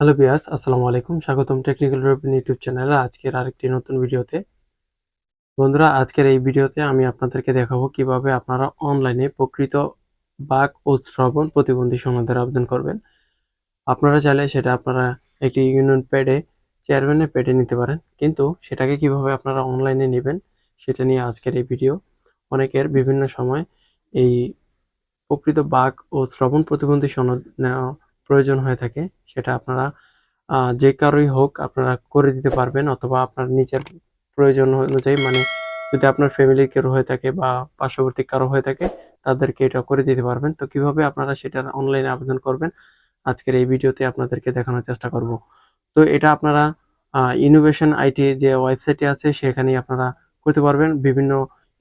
Hello viewers, আসসালামু আলাইকুম। স্বাগতম টেকনিক্যাল ডেভেলপমেন্ট ইউটিউব চ্যানেলে আজকের আরেকটি নতুন ভিডিওতে। বন্ধুরা, আজকের এই ভিডিওতে আমি আপনাদেরকে দেখাবো কিভাবে আপনারা অনলাইনে প্রকৃত বাক ও শ্রবণ প্রতিবন্ধী সনদের আবেদন করবেন। আপনারা চাইলে সেটা আপনারা একটি ইউনিয়ন প্যাডে চেয়ারম্যানের প্যাডে নিতে পারেন, কিন্তু সেটাকে কিভাবে আপনারা অনলাইনে নেবেন সেটা নিয়ে আজকের এই ভিডিও। অনেকের বিভিন্ন সময় এই প্রকৃত বাক ও শ্রবণ প্রতিবন্ধী সনদ নেওয়া প্রয়োজন হয়ে থাকে। সেটা আপনারা যে কারোই হোক আপনারা করে দিতে পারবেন, অথবা আপনার নিজের প্রয়োজন অনুযায়ী, মানে যদি আপনার ফ্যামিলির কেউ হয়ে থাকে বা পার্শ্ববর্তী কারো হয়ে থাকে, তাদেরকে এটা করে দিতে পারবেন। তো কিভাবে আপনারা সেটার অনলাইনে আবেদন করবেন আজকের এই ভিডিওতে আপনাদেরকে দেখানোর চেষ্টা করব। তো এটা আপনারা ইনোভেশন আইটি যে ওয়েবসাইটটি আছে সেখানেই আপনারা করতে পারবেন। বিভিন্ন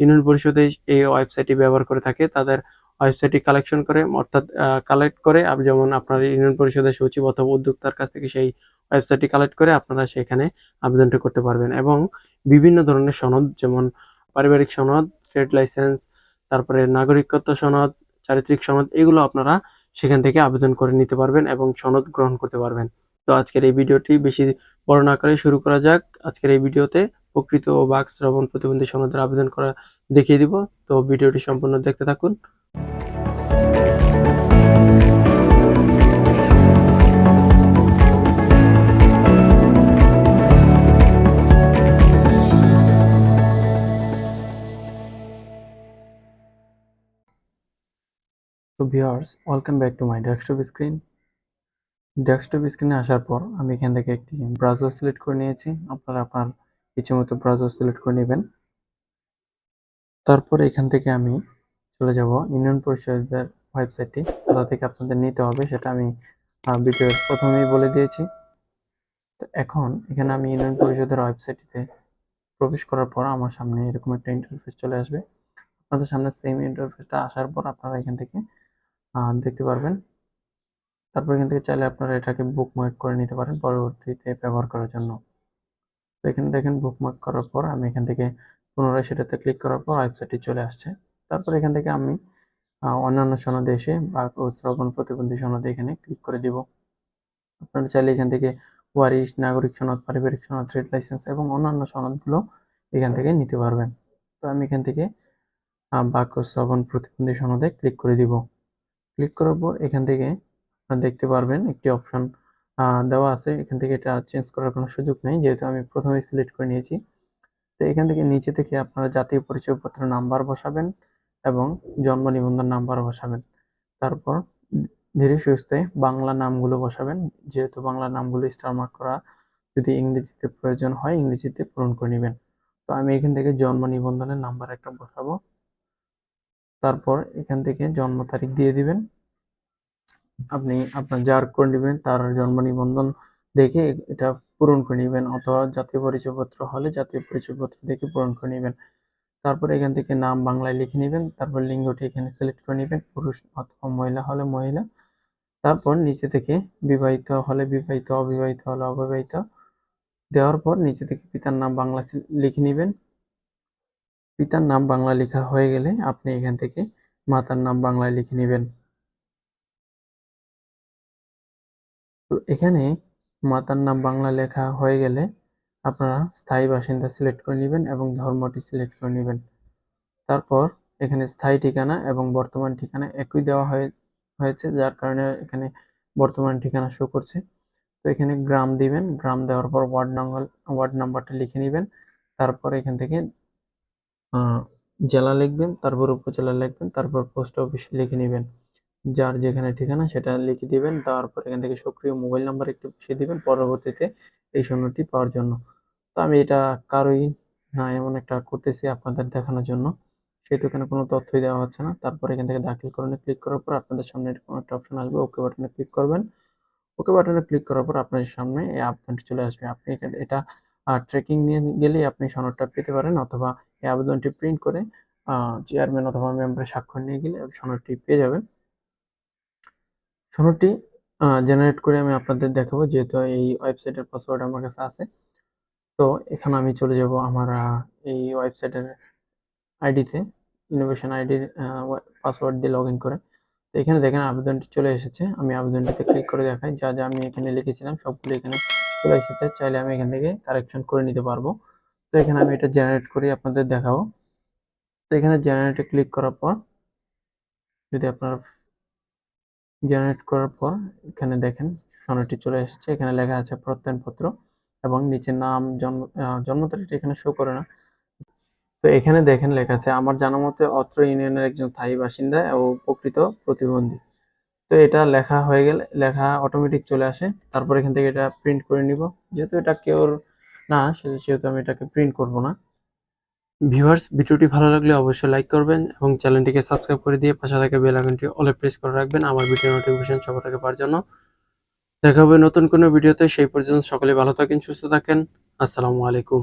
ইউনিয়ন পরিষদে এই ওয়েবসাইটটি ব্যবহার করে থাকে, তাদের ওয়েবসাইটটি কালেকশন করে, অর্থাৎ কালেক্ট করে, যেমন আপনার ইউনিয়ন পরিষদের সচিব অথবা উদ্যোক্তার কাছ থেকে সেই ওয়েবসাইটটি কালেক্ট করে আপনারা সেখানে আবেদনটা করতে পারবেন। এবং বিভিন্ন ধরনের সনদ, যেমন পারিবারিক সনদ, ট্রেড লাইসেন্স, তারপরে নাগরিকত্ব সনদ, চারিত্রিক সনদ, এগুলো আপনারা সেখান থেকে আবেদন করে নিতে পারবেন এবং সনদ গ্রহণ করতে পারবেন। তো আজকের এই ভিডিওটি বেশি বড় না করে শুরু করা যাক। আজকের এই ভিডিওতে প্রকৃত ও বাক শ্রবণ প্রতিবন্ধী সনদের আবেদন করা দেখিয়ে দিব। তো ভিডিওটি সম্পূর্ণ দেখতে থাকুন। তো viewers, welcome back to my desktop screen. Desktop স্ক্রিনে আসার পর আমি এখান থেকে একটি ব্রাউজার সিলেক্ট করে নিয়েছি। আপনারা আপনার ইচ্ছেমতো ব্রাউজার সিলেক্ট করে নেবেন। তারপর এখান থেকে আমি চলে যাব ইউনিয়ন পরিষদের ওয়েবসাইটটি, কোথা থেকে আপনাদের নিতে হবে সেটা আমি ভিডিওর প্রথমেই বলে দিয়েছি। তো এখন এখানে আমি ইউনিয়ন পরিষদের ওয়েবসাইটটিতে প্রবেশ করার পর আমার সামনে এরকম একটা ইন্টারফেস চলে আসবে। আপনাদের সামনে সেম ইন্টারফেসটা আসার পর আপনারা এখান থেকে দেখতে পারবেন। তারপর এখান থেকে চাইলে আপনারা এটাকে বুকমার্ক করে নিতে পারেন পরবর্তীতে ব্যবহার করার জন্য। তো এখানে দেখেন, বুকমার্ক করার পর আমি এখান থেকে পুনরায় সেটাতে ক্লিক করার পর ওয়েবসাইটটি চলে আসছে। তারপর এখান থেকে আমি অন্যান্য সনদে এসে বাক ও শ্রবণ প্রতিবন্ধী সনদে এখানে ক্লিক করে দিব। আপনারা চাইলে এখান থেকে ওয়ারিশ, নাগরিক সনদ, পারিবারিক সনদ, ট্রেড লাইসেন্স এবং অন্যান্য সনদগুলো এখান থেকে নিতে পারবেন। তো আমি এখান থেকে বাক ও শ্রবণ প্রতিবন্ধী সনদে ক্লিক করে দিব। ক্লিক করার পর এখান থেকে আপনারা দেখতে পারবেন একটি অপশন দেওয়া আছে। এখান থেকে এটা চেঞ্জ করার কোনো সুযোগ নেই, যেহেতু আমি প্রথমেই সিলেক্ট করে নিয়েছি। তো এখান থেকে নিচে থেকে আপনারা জাতীয় পরিচয়পত্র নাম্বার বসাবেন এবং জন্ম নিবন্ধন নাম্বার বসাবেন। তারপর ধীরে সুস্থে বাংলা নামগুলো বসাবেন, যেহেতু বাংলা নামগুলো স্টার মার্ক করা। যদি ইংরেজিতে প্রয়োজন হয় ইংরেজিতে পূরণ করে নেবেন। তো আমি এখান থেকে জন্ম নিবন্ধনের নাম্বার একটা বসাবো। তারপর এখান থেকে জন্ম তারিখ দিয়ে দিবেন। আপনি আপনার যার করে নেবেন তার জন্ম নিবন্ধন দেখে এটা পূরণ করে নেবেন, অথবা জাতীয় পরিচয়পত্র হলে জাতীয় পরিচয়পত্র দেখে পূরণ করে নেবেন। তারপর এখান থেকে নাম বাংলায় লিখে নেবেন। তারপর লিঙ্গটি এখানে সিলেক্ট করে নেবেন, পুরুষ অথবা মহিলা হলে মহিলা। তারপর নিচে থেকে বিবাহিত হলে বিবাহিত, অবিবাহিত হলে অবিবাহিত দেওয়ার পর নিচে থেকে পিতার নাম বাংলা লিখে নেবেন। পিতার নাম বাংলা লেখা হয়ে গেলে আপনি এখান থেকে মাতার নাম বাংলায় লিখে নেবেন। তো এখানে মাতার নাম বাংলা লেখা হয়ে গেলে আপনারা স্থায়ী বাসিন্দা সিলেক্ট করে নেবেন এবং ধর্মটি সিলেক্ট করে নেবেন। তারপর এখানে স্থায়ী ঠিকানা এবং বর্তমান ঠিকানা একই দেওয়া হয়েছে, যার কারণে এখানে বর্তমান ঠিকানা শো করছে। তো এখানে গ্রাম দিবেন, গ্রাম দেওয়ার পর ওয়ার্ড নাম্বারটা লিখে নেবেন। তারপর এখান থেকে জেলা লিখবেন, তারপর উপজেলা লিখবেন, তারপর পোস্ট অফিস লিখে নেবেন। যার যেখানে ঠিকানা সেটা লিখে দিবেন। দেওয়ার পর এখান থেকে সক্রিয় মোবাইল নাম্বার একটু বসিয়ে দিবেন পরবর্তীতে এই সনদটি পাওয়ার জন্য। তো আমি এটা কারোই না এমন একটা করতেছি আপনাদের দেখানোর জন্য, সেহেতু এখানে কোনো তথ্যই দেওয়া হচ্ছে না। তারপর এখান থেকে দাখিলকরণে ক্লিক করার পর আপনাদের সামনে এরকম একটা অপশন আসবে, ওকে বাটনে ক্লিক করবেন। ওকে বাটনে ক্লিক করার পর আপনাদের সামনে এই আবেদনটি চলে আসবে। আপনি এখানে এটা ট্র্যাকিং নিয়ে গেলেই আপনি সনদটা পেতে পারেন, অথবা এই আবেদনটি প্রিন্ট করে চেয়ারম্যান অথবা মেম্বারের স্বাক্ষর নিয়ে গেলে সনদটি পেয়ে যাবেন। সনদটি জেনারেট করে আমি আপনাদের দেখাবো, যেহেতু এই ওয়েবসাইটের পাসওয়ার্ড আমার কাছে আছে। তো এখানে আমি চলে যাব আমার এই ওয়েবসাইটের আইডিতে, ইনোভেশন আইডির পাসওয়ার্ড দিয়ে লগ ইন করে। তো এখানে দেখেন আবেদনটি চলে এসেছে। আমি আবেদনটিতে ক্লিক করে দেখাই। যা যা আমি এখানে লিখেছিলাম সবগুলো এখানে চলে এসেছে। চাইলে আমি এখান থেকে কারেকশন করে নিতে পারবো। তো এখানে আমি এটা জেনারেট করে আপনাদের দেখাবো। তো এখানে জেনারেটে ক্লিক করার পর যদি আপনারা জেনারেট করার পর এখানে দেখেন সনদটি চলে এসেছে। এখানে লেখা আছে প্রত্যয়নপত্র এবং নিচে নাম, জন্ম তারিখটা এখানে শো করে না। তো এখানে দেখেন লেখা আছে আমার জানা মতে অত্র ইউনিয়নের একজন স্থায়ী বাসিন্দা ও প্রকৃত প্রতিবন্ধী। তো এটা লেখা হয়ে গেলে লেখা অটোমেটিক চলে আসে। তারপর এখান থেকে এটা প্রিন্ট করে নিব। যেহেতু এটা কেউর না সেহেতু আমি এটাকে প্রিন্ট করব না। ভিউয়ার্স, ভিডিওটি ভালো লাগলে অবশ্যই লাইক করবেন এবং চ্যানেলটিকে সাবস্ক্রাইব করে দিয়ে পাশে থাকা বেল আইকনটি অলে প্রেস করে রাখবেন আমার ভিডিও নোটিফিকেশন সবার আগে পাওয়ার জন্য। দেখা হবে নতুন কোনো ভিডিওতে। সেই পর্যন্ত সকলে ভালো থাকেন, সুস্থ থাকেন। আসসালামু আলাইকুম।